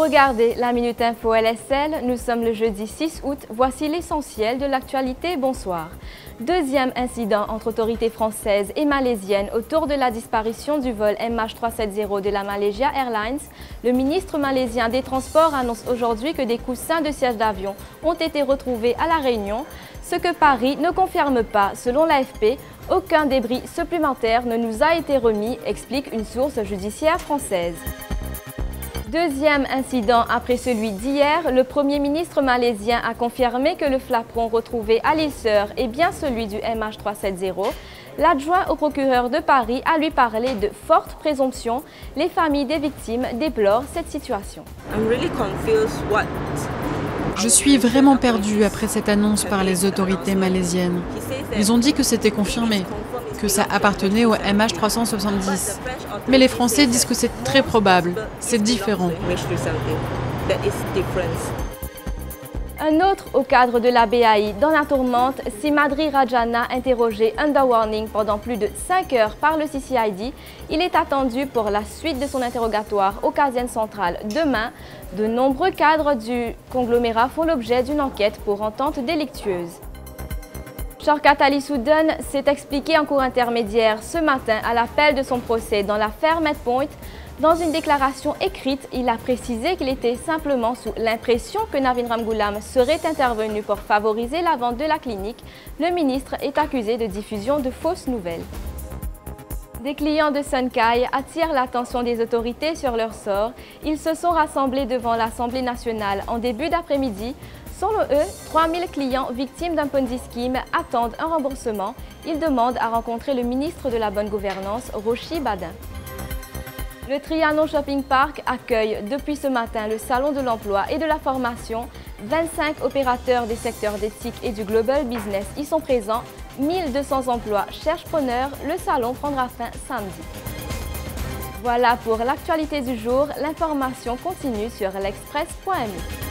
regardez la Minute Info LSL, nous sommes le jeudi 6 août, voici l'essentiel de l'actualité, bonsoir. Deuxième incident entre autorités françaises et malaisiennes autour de la disparition du vol MH370 de la Malaysia Airlines. Le ministre malaisien des Transports annonce aujourd'hui que des coussins de siège d'avion ont été retrouvés à La Réunion, ce que Paris ne confirme pas. Selon l'AFP, aucun débris supplémentaire ne nous a été remis, explique une source judiciaire française. Deuxième incident après celui d'hier, le Premier ministre malaisien a confirmé que le flaperon retrouvé à l'île Sœur est bien celui du MH370. L'adjoint au procureur de Paris a lui parlé de forte présomption. Les familles des victimes déplorent cette situation. Je suis vraiment perdue après cette annonce par les autorités malaisiennes. Ils ont dit que c'était confirmé, que ça appartenait au MH370. Mais les Français disent que c'est très probable, c'est différent. Un autre au cadre de la BAI dans la tourmente, Simadri Rajana, interrogé under warning pendant plus de 5 heures par le CCID. Il est attendu pour la suite de son interrogatoire au Caserne centrale demain. De nombreux cadres du conglomérat font l'objet d'une enquête pour entente délictueuse. Shaukat Ali Soudan s'est expliqué en cours intermédiaire ce matin à l'appel de son procès dans l'affaire Medpoint. Dans une déclaration écrite, il a précisé qu'il était simplement sous l'impression que Navin Ramgoolam serait intervenu pour favoriser la vente de la clinique. Le ministre est accusé de diffusion de fausses nouvelles. Des clients de Sunkai attirent l'attention des autorités sur leur sort. Ils se sont rassemblés devant l'Assemblée nationale en début d'après-midi. Selon eux, 3000 clients victimes d'un Ponzi scheme attendent un remboursement. Ils demandent à rencontrer le ministre de la Bonne Gouvernance, Rochi Badin. Le Trianon Shopping Park accueille depuis ce matin le Salon de l'Emploi et de la Formation. 25 opérateurs des secteurs d'éthique et du Global Business y sont présents. 1200 emplois cherchent preneurs. Le salon prendra fin samedi. Voilà pour l'actualité du jour. L'information continue sur l'express.mu.